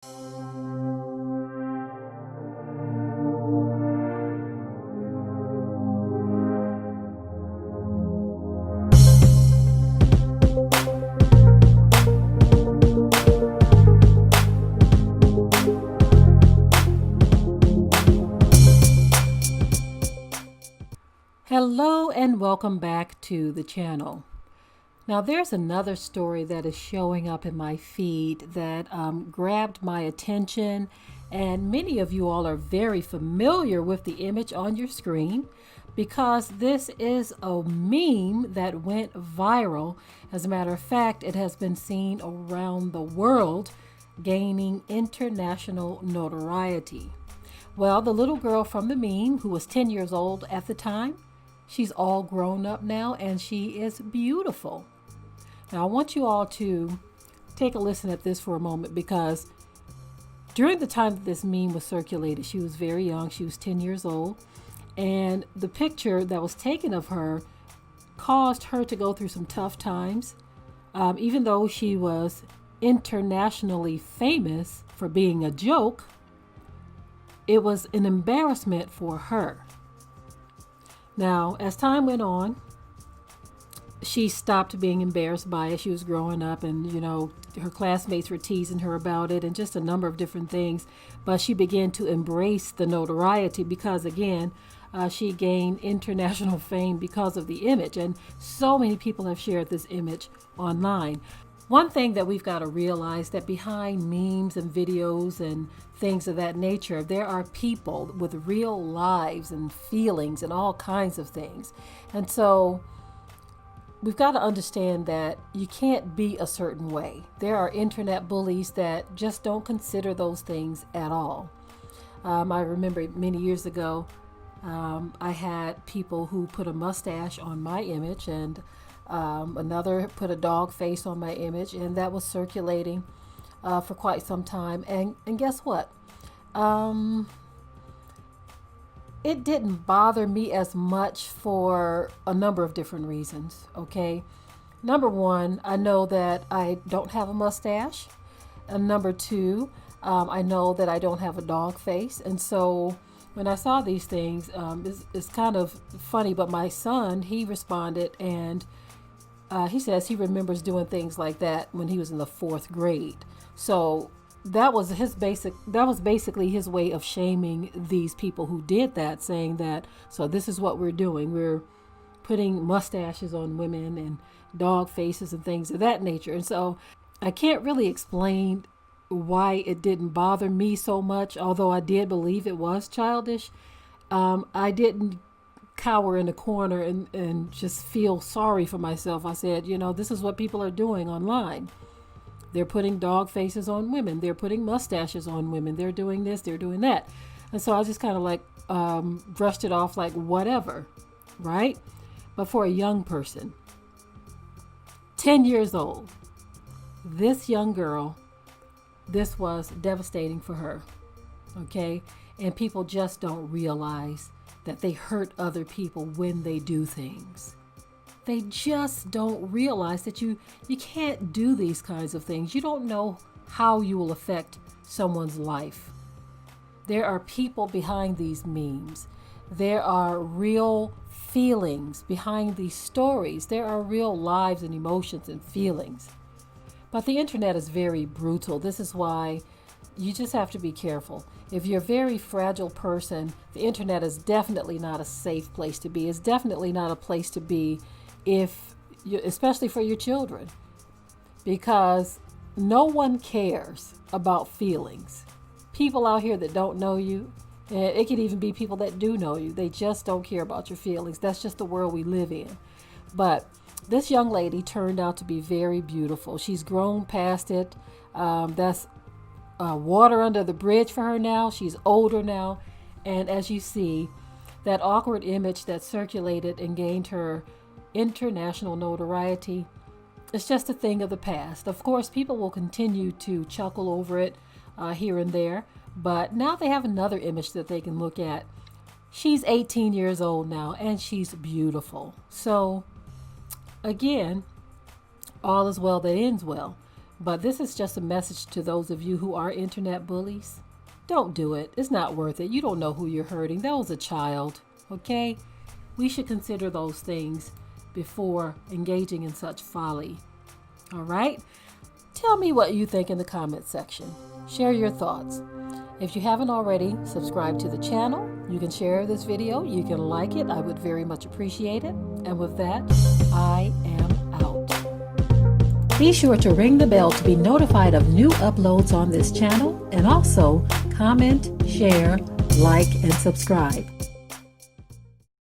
Hello and welcome back to the channel. Now there's another story that is showing up in my feed that grabbed my attention, and many of you all are very familiar with the image on your screen because this is a meme that went viral. As a matter of fact, it has been seen around the world, gaining international notoriety. Well, the little girl from the meme, who was 10 years old at the time, she's all grown up now and she is beautiful. Now, I want you all to take a listen at this for a moment because during the time that this meme was circulated, she was very young. She was 10 years old. And the picture that was taken of her caused her to go through some tough times. Even though she was internationally famous for being a joke, it was an embarrassment for her. Now, as time went on, she stopped being embarrassed by it. She was growing up and, her classmates were teasing her about it and just a number of different things. But she began to embrace the notoriety because, again, she gained international fame because of the image. And so many people have shared this image online. One thing that we've got to realize that behind memes and videos and things of that nature, there are people with real lives and feelings and all kinds of things. And so we've got to understand that you can't be a certain way. There are internet bullies that just don't consider those things at all. I remember many years ago, I had people who put a mustache on my image and another put a dog face on my image, and that was circulating for quite some time. And guess what? It didn't bother me as much for a number of different reasons, okay? Number one, I know that I don't have a mustache. And number two, I know that I don't have a dog face. And so when I saw these things, it's kind of funny, but my son, he responded and he says he remembers doing things like that when he was in the 4th grade. So that was basically his way of shaming these people who did that, saying that, so this is what we're doing. We're putting mustaches on women and dog faces and things of that nature. And so I can't really explain why it didn't bother me so much, although I did believe it was childish. I didn't cower in a corner and just feel sorry for myself. I said, this is what people are doing online. They're putting dog faces on women. They're putting mustaches on women. They're doing this, they're doing that. And so I just kind of brushed it off like whatever, right? But for a young person, 10 years old, this young girl, this was devastating for her, okay? And people just don't realize that they hurt other people when they do things. They just don't realize that you can't do these kinds of things. You don't know how you will affect someone's life. There are people behind these memes. There are real feelings behind these stories. There are real lives and emotions and feelings. But the internet is very brutal. This is why you just have to be careful. If you're a very fragile person, the internet is definitely not a safe place to be. It's definitely not a place to be especially for your children, because no one cares about feelings. People out here that don't know you, and it could even be people that do know you, they just don't care about your feelings. That's just the world we live in. But this young lady turned out to be very beautiful. She's grown past it. That's water under the bridge for her now. She's older now. And as you see, that awkward image that circulated and gained her international notoriety, it's just a thing of the past. Of course, people will continue to chuckle over it here and there, but now they have another image that they can look at. She's 18 years old now, and she's beautiful. So, again, all is well that ends well. But this is just a message to those of you who are internet bullies. Don't do it. It's not worth it. You don't know who you're hurting. That was a child, okay? We should consider those things before engaging in such folly. All right? Tell me what you think in the comment section. Share your thoughts. If you haven't already, subscribe to the channel. You can share this video. You can like it. I would very much appreciate it. And with that, I am out. Be sure to ring the bell to be notified of new uploads on this channel, and also comment, share, like, and subscribe.